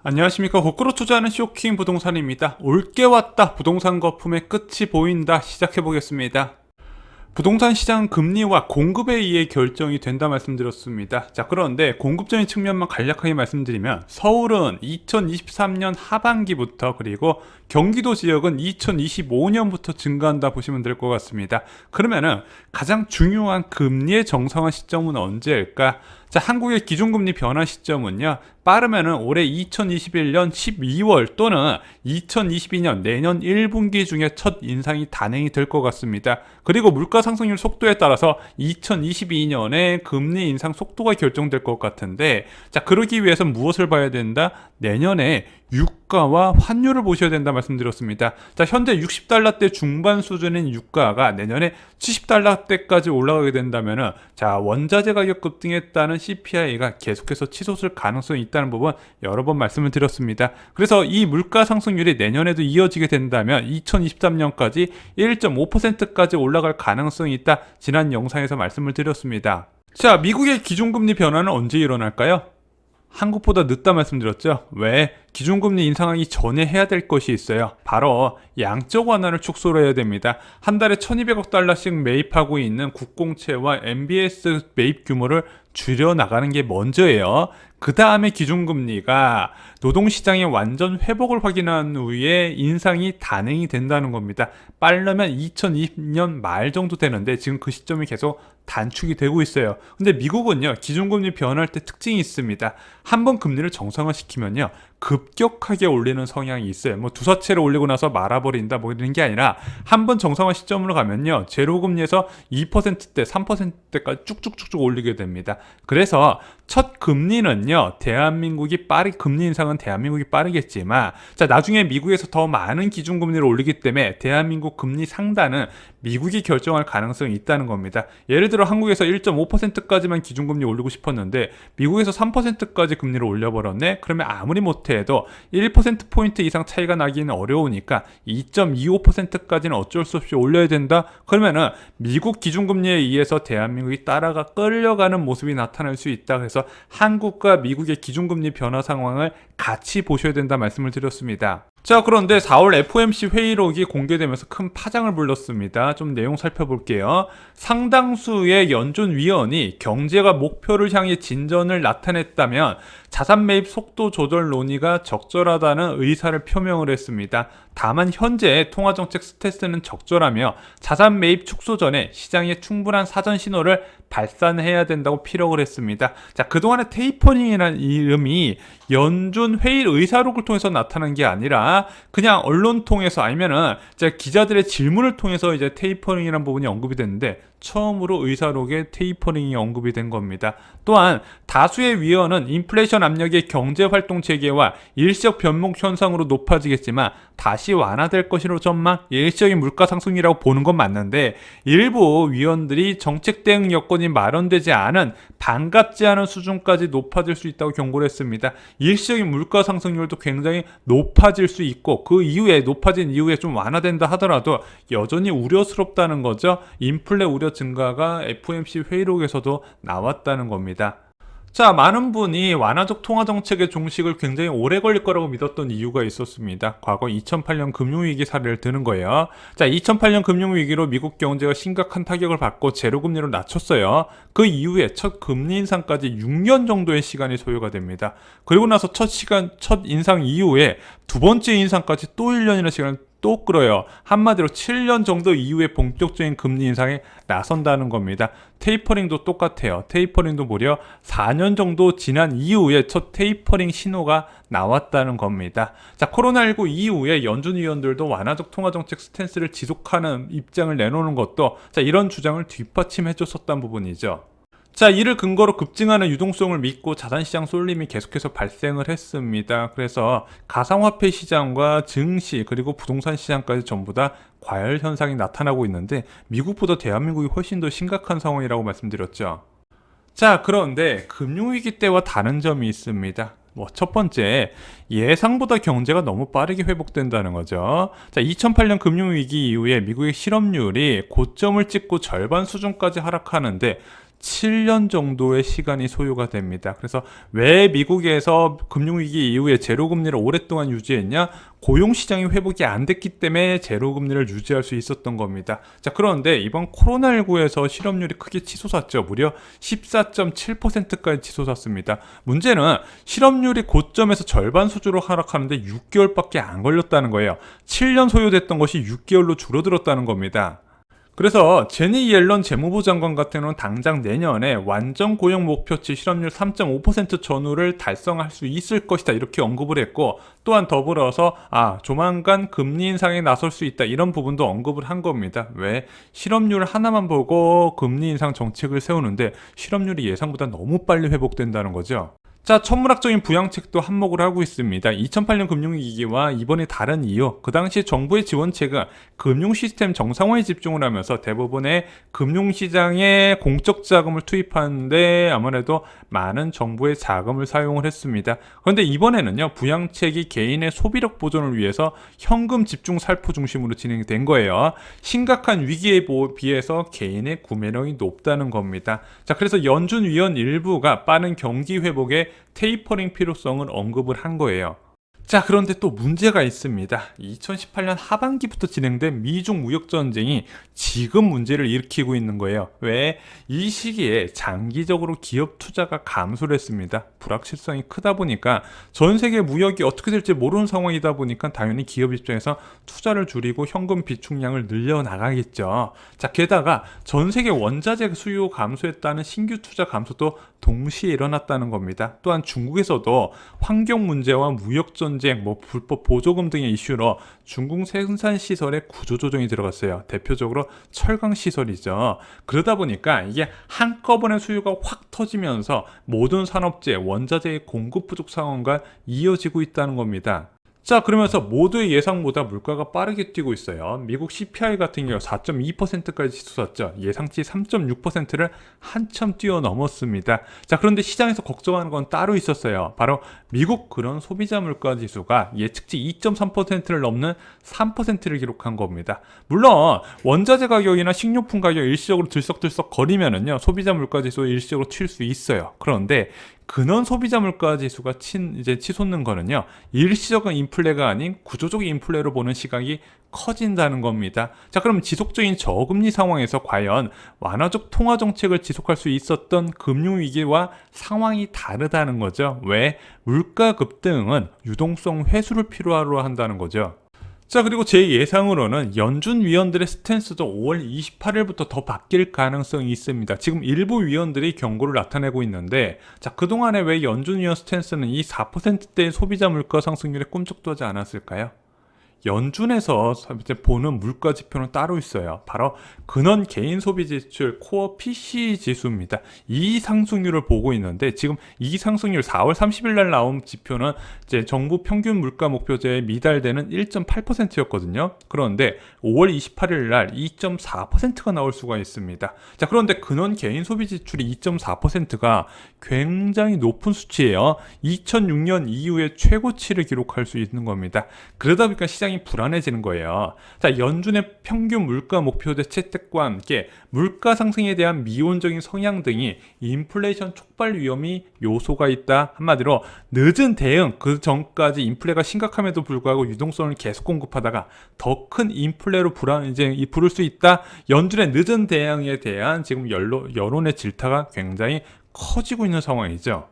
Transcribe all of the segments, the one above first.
안녕하십니까. 거꾸로 투자하는 쇼킹 부동산입니다. 올게 왔다. 부동산 거품의 끝이 보인다. 시작해보겠습니다. 부동산 시장 금리와 공급에 의해 결정이 된다 말씀드렸습니다. 자, 그런데 공급적인 측면만 간략하게 말씀드리면 서울은 2023년 하반기부터, 그리고 경기도 지역은 2025년부터 증가한다 보시면 될 것 같습니다. 그러면은 가장 중요한 금리의 정상화 시점은 언제일까? 자, 한국의 기준금리 변화 시점은요, 빠르면은 올해 2021년 12월 또는 2022년 내년 1분기 중에 첫 인상이 단행이 될 것 같습니다. 그리고 물가 상승률 속도에 따라서 2022년에 금리 인상 속도가 결정될 것 같은데, 자, 그러기 위해서 무엇을 봐야 된다? 내년에 유가와 환율을 보셔야 된다 말씀드렸습니다. 자, 현재 60달러대 중반 수준인 유가가 내년에 70달러대까지 올라가게 된다면은, 자, 원자재 가격 급등에 따른 CPI가 계속해서 치솟을 가능성이 있다는 부분 여러 번 말씀을 드렸습니다. 그래서 이 물가 상승률이 내년에도 이어지게 된다면 2023년까지 1.5%까지 올라갈 가능성이 있다. 지난 영상에서 말씀을 드렸습니다. 자, 미국의 기준금리 변화는 언제 일어날까요? 한국보다 늦다 말씀드렸죠. 왜? 기준금리 인상하기 전에 해야 될 것이 있어요. 바로 양적 완화를 축소를 해야 됩니다. 한 달에 1200억 달러씩 매입하고 있는 국공채와 MBS 매입 규모를 줄여나가는 게 먼저예요. 그 다음에 기준금리가 노동시장의 완전 회복을 확인한 후에 인상이 단행이 된다는 겁니다. 빠르면 2020년 말 정도 되는데 지금 그 시점이 계속 단축이 되고 있어요. 근데 미국은요, 기준금리 변화할 때 특징이 있습니다. 한번 금리를 정상화시키면요, 급격하게 올리는 성향이 있어요. 뭐 두서체를 올리고 나서 말아버린다 뭐 이런 게 아니라, 한번 정상화 시점으로 가면요, 제로금리에서 2%대 3%대까지 쭉쭉쭉쭉 올리게 됩니다. 그래서 첫 금리는요, 대한민국이 금리 인상은 대한민국이 빠르겠지만, 자, 나중에 미국에서 더 많은 기준금리를 올리기 때문에 대한민국 금리 상단은 미국이 결정할 가능성이 있다는 겁니다. 예를 들어 한국에서 1.5%까지만 기준금리 올리고 싶었는데 미국에서 3%까지 금리를 올려버렸네? 그러면 아무리 못해도 1%포인트 이상 차이가 나기는 어려우니까 2.25%까지는 어쩔 수 없이 올려야 된다? 그러면은 미국 기준금리에 의해서 대한민국이 따라가 끌려가는 모습이 나타날 수 있다. 그래서 한국과 미국의 기준금리 변화 상황을 같이 보셔야 된다 말씀을 드렸습니다. 자, 그런데 4월 FOMC 회의록이 공개되면서 큰 파장을 불렀습니다. 좀 내용 살펴볼게요. 상당수의 연준 위원이 경제가 목표를 향해 진전을 나타냈다면 자산 매입 속도 조절 논의가 적절하다는 의사를 표명을 했습니다. 다만 현재 통화정책 스탠스는 적절하며 자산 매입 축소 전에 시장에 충분한 사전 신호를 발산해야 된다고 피력을 했습니다. 자, 그동안의 테이퍼링이라는 이름이 연준 회의 의사록을 통해서 나타난 게 아니라 그냥 언론 통해서, 아니면은 기자들의 질문을 통해서 이제 테이퍼링이라는 부분이 언급이 됐는데, 처음으로 의사록에 테이퍼링이 언급이 된 겁니다. 또한 다수의 위원은 인플레이션 압력의 경제활동 재개와 일시적 변목 현상으로 높아지겠지만 다시 완화될 것이로 전망, 일시적인 물가 상승이라고 보는 건 맞는데, 일부 위원들이 정책 대응 여건이 마련되지 않은 반갑지 않은 수준까지 높아질 수 있다고 경고를 했습니다. 일시적인 물가 상승률도 굉장히 높아질 수 있고, 그 이후에 높아진 이후에 좀 완화된다 하더라도 여전히 우려스럽다는 거죠. 인플레 우려 증가가 FOMC 회의록에서도 나왔다는 겁니다. 자, 많은 분이 완화적 통화정책의 종식을 굉장히 오래 걸릴 거라고 믿었던 이유가 있었습니다. 과거 2008년 금융위기 사례를 드는 거예요. 자, 2008년 금융위기로 미국 경제가 심각한 타격을 받고 제로금리로 낮췄어요. 그 이후에 첫 금리 인상까지 6년 정도의 시간이 소요가 됩니다. 그리고 나서 첫 인상 이후에 두 번째 인상까지 또 1년이나 시간을 또 끌어요. 한마디로 7년 정도 이후에 본격적인 금리 인상에 나선다는 겁니다. 테이퍼링도 똑같아요. 테이퍼링도 무려 4년 정도 지난 이후에 첫 테이퍼링 신호가 나왔다는 겁니다. 자, 코로나19 이후에 연준 위원들도 완화적 통화정책 스탠스를 지속하는 입장을 내놓는 것도, 자, 이런 주장을 뒷받침해 줬었던 부분이죠. 자, 이를 근거로 급증하는 유동성을 믿고 자산시장 쏠림이 계속해서 발생을 했습니다. 그래서 가상화폐 시장과 증시, 그리고 부동산 시장까지 전부 다 과열 현상이 나타나고 있는데, 미국보다 대한민국이 훨씬 더 심각한 상황이라고 말씀드렸죠. 자, 그런데 금융위기 때와 다른 점이 있습니다. 뭐 첫 번째, 예상보다 경제가 너무 빠르게 회복된다는 거죠. 자, 2008년 금융위기 이후에 미국의 실업률이 고점을 찍고 절반 수준까지 하락하는데 7년 정도의 시간이 소요가 됩니다. 그래서 왜 미국에서 금융위기 이후에 제로금리를 오랫동안 유지했냐? 고용시장이 회복이 안 됐기 때문에 제로금리를 유지할 수 있었던 겁니다. 자, 그런데 이번 코로나19에서 실업률이 크게 치솟았죠. 무려 14.7%까지 치솟았습니다. 문제는 실업률이 고점에서 절반 수준으로 하락하는데 6개월밖에 안 걸렸다는 거예요. 7년 소요됐던 것이 6개월로 줄어들었다는 겁니다. 그래서 제니 옐런 재무부 장관 같은 경우는 당장 내년에 완전 고용 목표치 실업률 3.5% 전후를 달성할 수 있을 것이다 이렇게 언급을 했고, 또한 더불어서 조만간 금리 인상에 나설 수 있다 이런 부분도 언급을 한 겁니다. 왜? 실업률 하나만 보고 금리 인상 정책을 세우는데 실업률이 예상보다 너무 빨리 회복된다는 거죠. 자, 천문학적인 부양책도 한몫을 하고 있습니다. 2008년 금융위기와 이번에 다른 이유, 그 당시 정부의 지원책은 금융 시스템 정상화에 집중을 하면서 대부분의 금융시장에 공적 자금을 투입하는데 아무래도 많은 정부의 자금을 사용을 했습니다. 그런데 이번에는요, 부양책이 개인의 소비력 보존을 위해서 현금 집중 살포 중심으로 진행된 거예요. 심각한 위기에 비해서 개인의 구매력이 높다는 겁니다. 자, 그래서 연준 위원 일부가 빠른 경기 회복에 테이퍼링 필요성을 언급을 한 거예요. 자, 그런데 또 문제가 있습니다. 2018년 하반기부터 진행된 미중 무역전쟁이 지금 문제를 일으키고 있는 거예요. 왜? 이 시기에 장기적으로 기업 투자가 감소를 했습니다. 불확실성이 크다 보니까 전 세계 무역이 어떻게 될지 모르는 상황이다 보니까 당연히 기업 입장에서 투자를 줄이고 현금 비축량을 늘려나가겠죠. 자, 게다가 전 세계 원자재 수요 감소했다는 신규 투자 감소도 동시에 일어났다는 겁니다. 또한 중국에서도 환경 문제와 무역 전쟁, 불법 보조금 등의 이슈로 중국 생산 시설에 구조조정이 들어갔어요. 대표적으로 철강 시설이죠. 그러다 보니까 이게 한꺼번에 수요가 확 터지면서 모든 산업재, 원자재의 공급 부족 상황과 이어지고 있다는 겁니다. 자, 그러면서 모두의 예상보다 물가가 빠르게 뛰고 있어요. 미국 CPI 같은 경우 4.2%까지 치솟았죠. 예상치 3.6%를 한참 뛰어넘었습니다. 자, 그런데 시장에서 걱정하는 건 따로 있었어요. 바로 미국 그런 소비자 물가 지수가 예측치 2.3%를 넘는 3%를 기록한 겁니다. 물론 원자재 가격이나 식료품 가격 일시적으로 들썩들썩 거리면은요, 소비자 물가 지수 일시적으로 칠 수 있어요. 그런데 근원 소비자 물가 지수가 치솟는 거는요, 일시적인 인플레가 아닌 구조적 인플레로 보는 시각이 커진다는 겁니다. 자, 그럼 지속적인 저금리 상황에서 과연 완화적 통화 정책을 지속할 수 있었던 금융위기와 상황이 다르다는 거죠. 왜? 물가 급등은 유동성 회수를 필요로 한다는 거죠. 자, 그리고 제 예상으로는 연준 위원들의 스탠스도 5월 28일부터 더 바뀔 가능성이 있습니다. 지금 일부 위원들이 경고를 나타내고 있는데, 자, 그동안에 왜 연준 위원 스탠스는 이 4%대의 소비자 물가 상승률에 꿈쩍도 하지 않았을까요? 연준에서 보는 물가 지표는 따로 있어요. 바로 근원 개인 소비 지출 코어 PCE 지수입니다. 이 상승률을 보고 있는데, 지금 이 상승률 4월 30일 날 나온 지표는 이제 정부 평균 물가 목표제에 미달되는 1.8%였거든요. 그런데 5월 28일 날 2.4%가 나올 수가 있습니다. 자, 그런데 근원 개인 소비 지출이 2.4%가 굉장히 높은 수치예요. 2006년 이후에 최고치를 기록할 수 있는 겁니다. 그러다 보니까 시장이 불안해지는 거예요. 자, 연준의 평균 물가 목표제 채택과 함께 물가 상승에 대한 미온적인 성향 등이 인플레이션 촉발 위험이 요소가 있다. 한마디로 늦은 대응, 그 전까지 인플레가 심각함에도 불구하고 유동성을 계속 공급하다가 더 큰 인플레로 부를 수 있다. 연준의 늦은 대응에 대한 지금 여론의 질타가 굉장히 커지고 있는 상황이죠.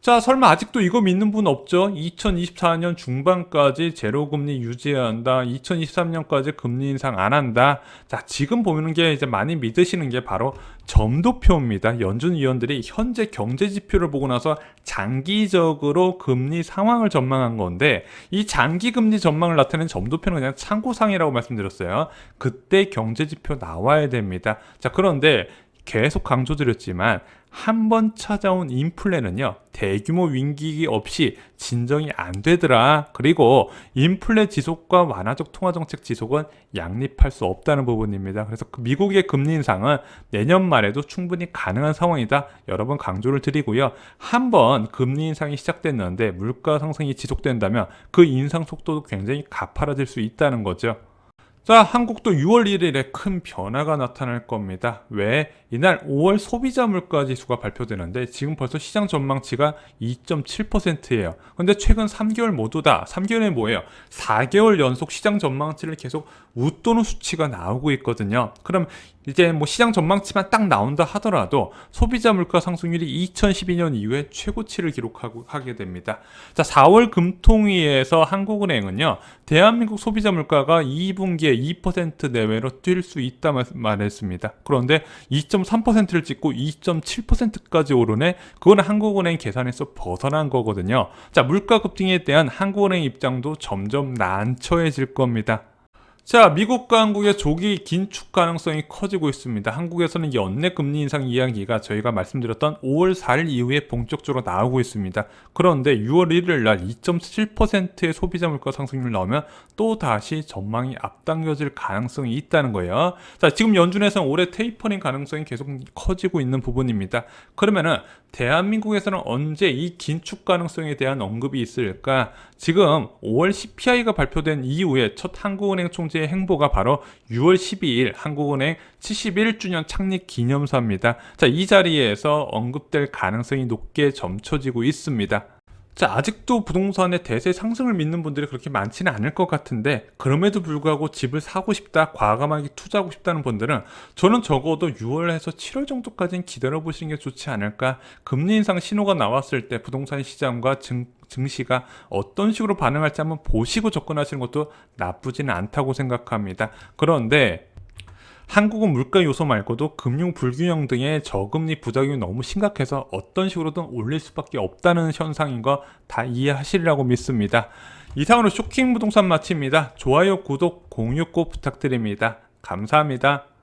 자, 설마 아직도 이거 믿는 분 없죠? 2024년 중반까지 제로금리 유지해야 한다. 2023년까지 금리 인상 안 한다. 자, 지금 보는 게 이제 많이 믿으시는 게 바로 점도표입니다. 연준 위원들이 현재 경제 지표를 보고 나서 장기적으로 금리 상황을 전망한 건데, 이 장기 금리 전망을 나타낸 점도표는 그냥 참고상이라고 말씀드렸어요. 그때 경제 지표 나와야 됩니다. 자, 그런데 계속 강조드렸지만 한 번 찾아온 인플레는요, 대규모 위기 없이 진정이 안 되더라. 그리고 인플레 지속과 완화적 통화정책 지속은 양립할 수 없다는 부분입니다. 그래서 미국의 금리 인상은 내년 말에도 충분히 가능한 상황이다. 여러 번 강조를 드리고요. 한 번 금리 인상이 시작됐는데 물가 상승이 지속된다면 그 인상 속도도 굉장히 가파라질 수 있다는 거죠. 자, 한국도 6월 1일에 큰 변화가 나타날 겁니다. 왜? 이날 5월 소비자 물가 지수가 발표되는데 지금 벌써 시장 전망치가 2.7%예요. 근데 최근 3개월 모두 다 3개월에 뭐예요? 4개월 연속 시장 전망치를 계속 웃도는 수치가 나오고 있거든요. 그럼 이제 뭐 시장 전망치만 딱 나온다 하더라도 소비자 물가 상승률이 2012년 이후에 최고치를 기록하게 됩니다. 자, 4월 금통위에서 한국은행은요, 대한민국 소비자 물가가 2분기에 2% 내외로 뛸 수 있다 말했습니다. 그런데 2.3%를 찍고 2.7%까지 오르네. 그거는 한국은행 계산에서 벗어난 거거든요. 자, 물가 급등에 대한 한국은행 입장도 점점 난처해질 겁니다. 자, 미국과 한국의 조기 긴축 가능성이 커지고 있습니다. 한국에서는 연내 금리 인상 이야기가 저희가 말씀드렸던 5월 4일 이후에 본격적으로 나오고 있습니다. 그런데 6월 1일 날 2.7%의 소비자 물가 상승률 나오면 또 다시 전망이 앞당겨질 가능성이 있다는 거예요. 자, 지금 연준에서는 올해 테이퍼링 가능성이 계속 커지고 있는 부분입니다. 그러면은 대한민국에서는 언제 이 긴축 가능성에 대한 언급이 있을까? 지금 5월 CPI가 발표된 이후에 첫 한국은행 총재의 행보가 바로 6월 12일 한국은행 71주년 창립 기념사입니다. 자, 이 자리에서 언급될 가능성이 높게 점쳐지고 있습니다. 자, 아직도 부동산의 대세 상승을 믿는 분들이 그렇게 많지는 않을 것 같은데, 그럼에도 불구하고 집을 사고 싶다, 과감하게 투자하고 싶다는 분들은 저는 적어도 6월에서 7월 정도까지는 기다려 보시는 게 좋지 않을까. 금리 인상 신호가 나왔을 때 부동산 시장과 증시가 어떤 식으로 반응할지 한번 보시고 접근하시는 것도 나쁘지는 않다고 생각합니다. 그런데 한국은 물가 요소 말고도 금융 불균형 등의 저금리 부작용이 너무 심각해서 어떤 식으로든 올릴 수밖에 없다는 현상인 거 다 이해하시리라고 믿습니다. 이상으로 쇼킹 부동산 마칩니다. 좋아요, 구독, 공유 꼭 부탁드립니다. 감사합니다.